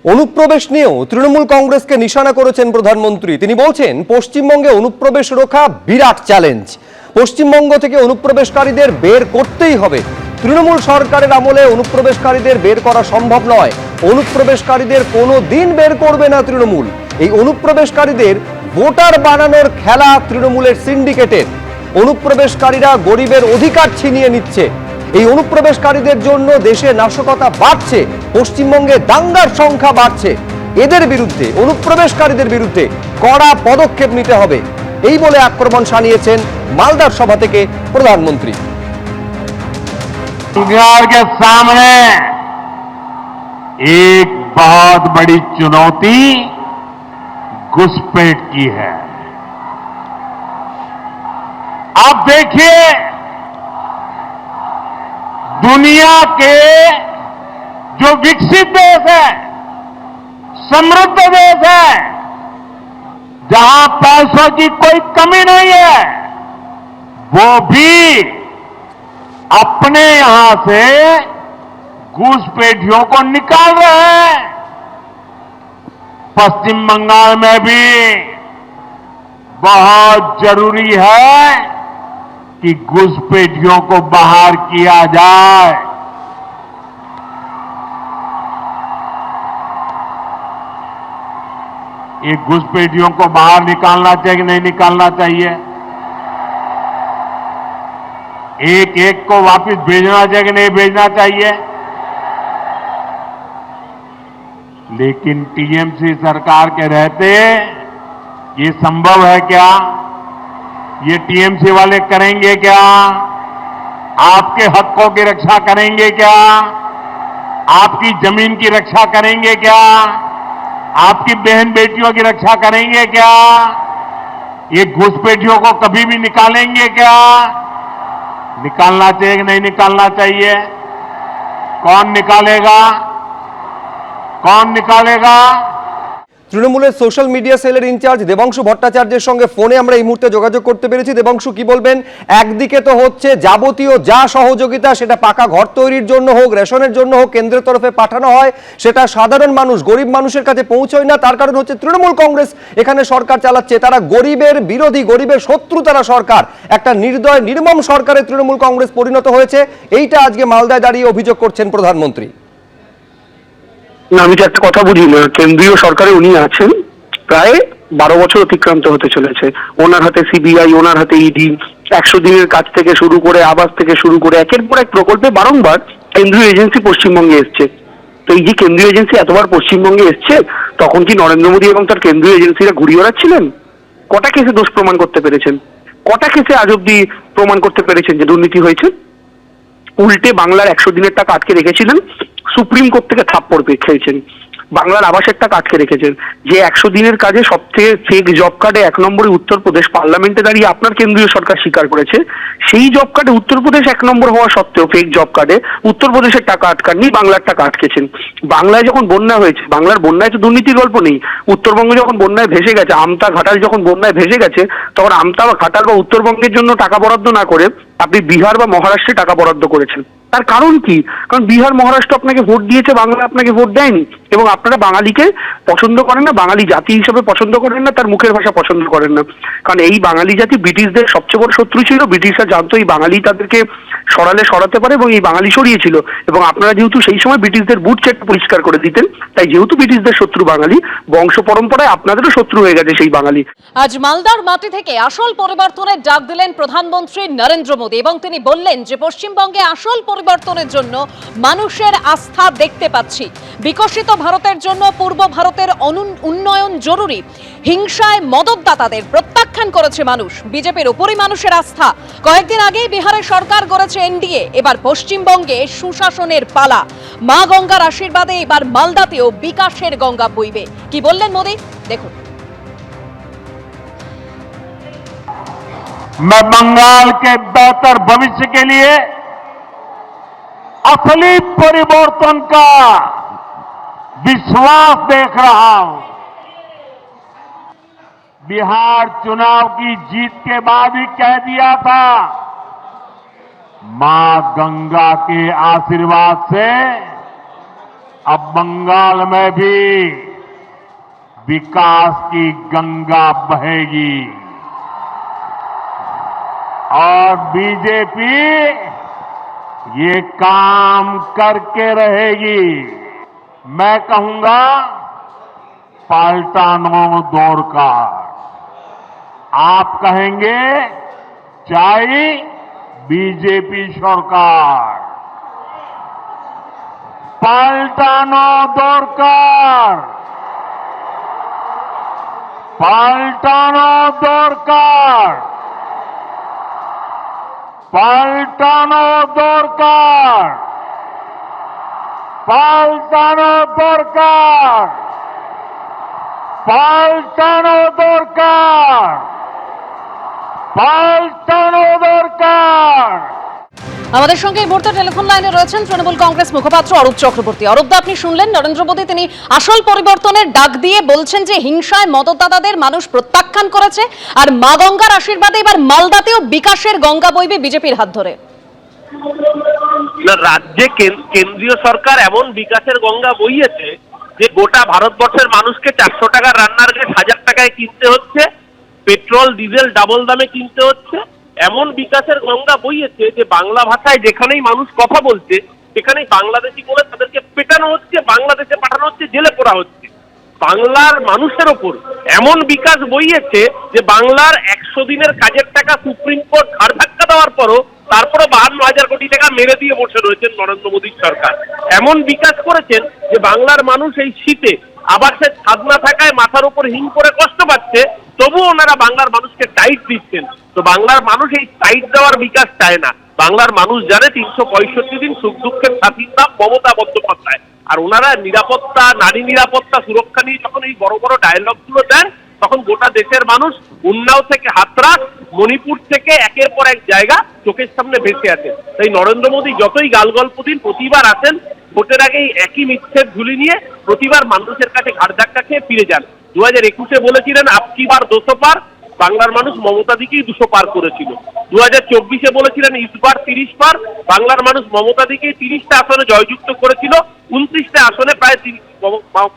অনুপ্রবেশ নিয়েও তৃণমূল কংগ্রেসকে নিশানা করেছেন প্রধানমন্ত্রী। তিনি বলছেন, পশ্চিমবঙ্গে অনুপ্রবেশ রোখা বিরাট চ্যালেঞ্জ। পশ্চিমবঙ্গ থেকে অনুপ্রবেশকারীদের বের করতেই হবে। তৃণমূল সরকারের আমলে অনুপ্রবেশকারীদের বের করা সম্ভব নয়। অনুপ্রবেশকারীদের কোনো দিন বের করবে না তৃণমূল। এই অনুপ্রবেশকারীদের ভোটার বানানোর খেলা তৃণমূলের সিন্ডিকেটের। অনুপ্রবেশকারীরা গরিবের অধিকার ছিনিয়ে নিচ্ছে। এই অনুপ্রবেশকারীদের জন্য দেশে নাশকতা বাড়ছে, পশ্চিমবঙ্গে দাঙ্গার সংখ্যা বাড়ছে। এদের বিরুদ্ধে, অনুপ্রবেশকারীদের বিরুদ্ধে কড়া পদক্ষেপ নিতে হবে, এই বলে আক্রমণ শানিয়েছেন মালদার সভা থেকে প্রধানমন্ত্রী। बिहार के सामने एक बहुत बड़ी चुनौती घुसपैठ की है। आप देखिए, दुनिया के जो विकसित देश है, समृद्ध देश है, जहां पैसों की कोई कमी नहीं है, वो भी अपने यहां से घुसपैठियों को निकाल रहे हैं। पश्चिम बंगाल में भी बहुत जरूरी है कि घुसपैठियों को बाहर किया जाए। ये घुसपैठियों को बाहर निकालना चाहिए कि नहीं निकालना चाहिए? एक एक को वापस भेजना चाहिए कि नहीं भेजना चाहिए? लेकिन टीएमसी सरकार के रहते ये संभव है क्या? ये टीएमसी वाले करेंगे क्या? आपके हकों की रक्षा करेंगे क्या? आपकी जमीन की रक्षा करेंगे क्या? आपकी बहन बेटियों की रक्षा करेंगे क्या? ये घुसपैठियों को कभी भी निकालेंगे क्या? निकालना चाहिए कि नहीं निकालना चाहिए? कौन निकालेगा? कौन निकालेगा? তৃণমূলের সোশ্যাল মিডিয়া সেলের ইনচার্জ দেবাংশু ভট্টাচার্যের সঙ্গে ফোনে আমরা এই মুহূর্তে যোগাযোগ করতে পেরেছি। দেবাংশু, কি বলবেন? একদিকে তো হচ্ছে যাবতীয় যা সহযোগিতা, সেটা পাকা ঘর তৈরির জন্য হোক, রেশনের জন্য হোক, কেন্দ্রের তরফে পাঠানো হয়, সেটা সাধারণ মানুষ, গরিব মানুষের কাছে পৌঁছয় না। তার কারণ হচ্ছে তৃণমূল কংগ্রেস এখানে সরকার চালাচ্ছে। তারা গরিবের বিরোধী, গরিবের শত্রু তারা সরকার। একটা নির্দয় নির্মম সরকারে তৃণমূল কংগ্রেস পরিণত হয়েছে। এইটা আজকে মালদায় দাঁড়িয়ে অভিযোগ করছেন প্রধানমন্ত্রী। না, আমি তো একটা কথা বুঝি না। কেন্দ্রীয় সরকারে উনি আছেন প্রায় 12 বছর অতিক্রান্ত হতে চলেছে। ওনার হাতে সিবিআই, ওনার হাতে ইডি, 100 দিনের কাজ থেকে শুরু করে, আবাস থেকে শুরু করে একের পর এক প্রকল্পে বারংবার কেন্দ্রীয় এজেন্সি পশ্চিমবঙ্গে এসছে। তো এই যে কেন্দ্রীয় এজেন্সি এতবার পশ্চিমবঙ্গে এসছে, তখন কি নরেন্দ্র মোদী এবং তার কেন্দ্রীয় এজেন্সিরা ঘুরিয়ে বেড়াচ্ছিলেন? কটা কেসে দোষ প্রমাণ করতে পেরেছেন? কটা কেসে আজ অব্দি প্রমাণ করতে পেরেছেন যে দুর্নীতি হয়েছে? উল্টে বাংলার 100 দিনের টাকা আটকে রেখেছিলেন, সুপ্রিম কোর্ট থেকে থাপ্পড় খেয়েছেন। বাংলার আবাসের টাকা আটকে রেখেছেন। যে 100 দিনের কাজে সবথেকে ফেক জব কার্ডে 1 নম্বরে উত্তরপ্রদেশ, পার্লামেন্টে দাঁড়িয়ে আপনার কেন্দ্রীয় সরকার স্বীকার করেছে, সেই জব কার্ডে উত্তরপ্রদেশ 1 নম্বর হওয়া সত্ত্বেও ফেক জব কার্ডে উত্তরপ্রদেশের টাকা আটকাননি, বাংলার টাকা আটকেছেন। বাংলায় যখন বন্যা হয়েছে, বাংলার বন্যায় তো দুর্নীতির গল্প নেই। উত্তরবঙ্গে যখন বন্যায় ভেসে গেছে, আমতা ঘাটাল যখন বন্যায় ভেসে গেছে, তখন আমতা বা ঘাটাল বা উত্তরবঙ্গের জন্য টাকা বরাদ্দ না করে আপনি বিহার বা মহারাষ্ট্রে টাকা বরাদ্দ করেছেন। তার কারণ কি? কারণ বিহার, মহারাষ্ট্র আপনাকে ভোট দিয়েছে, বাংলা আপনাকে ভোট দেয়নি। এবং আপনারা বাঙালিকে পছন্দ করেন না, বাঙালি জাতি হিসেবে পছন্দ করেন না, তার মুখের ভাষা পছন্দ করেন না। কারণ এই বাঙালি জাতি ব্রিটিশদের সবচেয়ে বড় শত্রু ছিল। ব্রিটিশরা জানতো এই বাঙালি তাদেরকে সরাতে পারে এবং এই বাঙালি সরিয়েছিল। এবং আপনারা যেহেতু সেই সময় ব্রিটিশদের বুট চেকটা পরিষ্কার করে দিতেন, তাই যেহেতু ব্রিটিশদের শত্রু বাঙালি, বংশ পরম্পরায় আপনাদেরও শত্রু হয়ে গেছে সেই বাঙালি। আজ মালদার মাটি থেকে আসল পরিবর্তনের ডাক দিলেন প্রধানমন্ত্রী নরেন্দ্র মোদী এবং তিনি বললেন যে পশ্চিমবঙ্গে আসল পরিবর্তনের জন্য মানুষের আস্থা দেখতে পাচ্ছি। বিকশিত ভারতের জন্য পূর্ব ভারতের উন্নয়ন জরুরি। হিংসায় মদতদাতাদের প্রত্যাখ্যান করেছে মানুষ। বিজেপির উপরই মানুষের আস্থা। কয়েকদিন আগেই বিহারে সরকার গড়েছে এনডিএ, এবার পশ্চিমবঙ্গে সুশাসনের পালা। মা গঙ্গার আশীর্বাদে এবার মালদাতেও বিকাশের গঙ্গা বইবে। কি বললেন মোদী, দেখুন। मैं बंगाल के बेहतर भविष्य के लिए असली परिवर्तन का विश्वास देख रहा हूं। बिहार चुनाव की जीत के बाद ही कह दिया था, मां गंगा के आशीर्वाद से अब बंगाल में भी विकास की गंगा बहेगी और बीजेपी ये काम करके रहेगी। मैं कहूंगा पाल्टानो दौड़कर, आप कहेंगे चाय बीजेपी सरकार। पाल्टानो दौड़कर, पाल्टानो दौड़कर, पाल्टानो दौड़कर, पाल्टानो दौड़कर, पाल्टानो दौड़कर, पाल्टानो दौड़कर। আমাদের সঙ্গে এই মুহূর্তে টেলিফোন লাইনে রয়েছেন তৃণমূল কংগ্রেস মুখপাত্র অরূপ চক্রবর্তী। অরূপদা, আপনি শুনলেন নরেন্দ্র মোদী তিনি আসল পরিবর্তনের ডাক দিয়ে বলছেন যে হিংসায় মতদাতাদের মানুষ প্রত্যাখ্যান করেছে, আর মা গঙ্গার আশীর্বাদে এবার মালদাতেও বিকাশের গঙ্গা বইবে বিজেপির হাত ধরে। না, রাজ্যে কেন্দ্রীয় সরকার এমন বিকাশের গঙ্গা বইয়েছে যে গোটা ভারতবর্ষের মানুষকে 400 টাকার রান্নার গ্যাস 1000 টাকায় কিনতে হচ্ছে, পেট্রোল ডিজেল ডাবল দামে কিনতে হচ্ছে। এমন বিকাশের গঙ্গা বইয়েছে যে বাংলা ভাষায় যেখানেই মানুষ কথা বলছে সেখানেই বাংলাদেশি বলে তাদেরকে পেটানো হচ্ছে, বাংলাদেশে পাঠানো হচ্ছে, জেলে পোড়া হচ্ছে। বাংলার মানুষের ওপর এমন বিকাশ বইয়েছে যে বাংলার 100 দিনের কাজের টাকা সুপ্রিম কোর্ট ঘাড় ধাক্কা দেওয়ার পরও তারপরে 52,000 কোটি টাকা মেরে দিয়ে বসে রয়েছেন নরেন্দ্র মোদীর সরকার। এমন বিকাশ করেছেন যে বাংলার মানুষ এই শীতে আবার সে ছাদ না থাকায় মাথার উপর হিং করে কষ্ট পাচ্ছে, তবুও ওনারা বাংলার মানুষকে টাইট দিচ্ছেন। তো বাংলার মানুষ এই টাইট দেওয়ার বিকাশ চায় না। বাংলার মানুষ জানে 365 দিন সুখ দুঃখের সাথীর নাম মমতা বন্দ্যোপাধ্যায়। আর ওনারা নিরাপত্তা, নারী নিরাপত্তা, সুরক্ষা নিয়ে যখন এই বড় বড় ডায়লগগুলো দেন তখন গোটা দেশের মানুষ উন্নাও থেকে হাতরাস, মণিপুর থেকে একের পর এক জায়গা চোখের সামনে ভেসে আছে। তাই নরেন্দ্র মোদী যতই গালগল্প দিন প্রতিবার আসেন ভোটের আগেই একই মিথ্যের ঝুলি নিয়ে প্রতিবার মানুষের কাছে ঘাড় ধাক্কা খেয়ে ফিরে যান। 2021-এ বলেছিলেন আপকি বার 200 পার, বাংলার মানুষ মমতা দিকেই 200 পার করেছিল। 2024-এ বলেছিলেন ইসবার 30 পার, বাংলার মানুষ মমতা দিকেই 30টা আসনে জয়যুক্ত করেছিল। 29টা আসনে প্রায়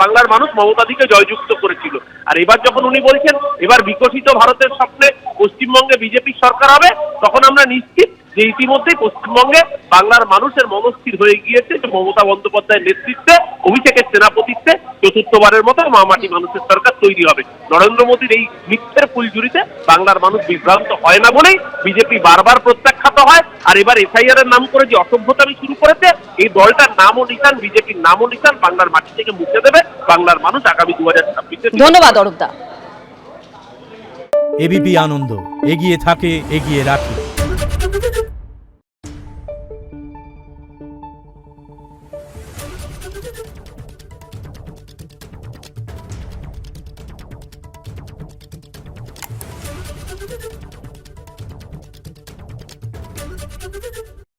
বাংলার মানুষ মমতা দিকে জয়যুক্ত করেছিল। আর এবার যখন উনি বলছেন এবার বিকশিত ভারতের স্বপ্নে পশ্চিমবঙ্গে বিজেপির সরকার হবে, তখন আমরা নিশ্চিত যে ইতিমধ্যেই পশ্চিমবঙ্গে বাংলার মানুষের মনস্থির হয়ে গিয়েছে যে মমতা বন্দ্যোপাধ্যায়ের নেতৃত্বে, অভিষেকের সেনাপতিত্বে চতুর্থবারের মতো মামাটি মানুষের সরকার তৈরি হবে। নরেন্দ্র মোদীর এই মিথ্যের ফুলঝুরিতে বাংলার মানুষ বিভ্রান্ত হয় না বলেই বিজেপি বারবার প্রত্যাখ্যাত হয়। আর এবার এসআইআর এর নাম করে যে অসভ্যতামি শুরু করেছে, এই দলটার নাম ও নিশান, বিজেপির নাম ও নিশান বাংলার মাটি থেকে মুছে দেবে বাংলার মানুষ আগামী 2026-এ। ধন্যবাদ অরূপদা। এবিপি আনন্দ এগিয়ে থাকে, এগিয়ে রাখে। Thank you.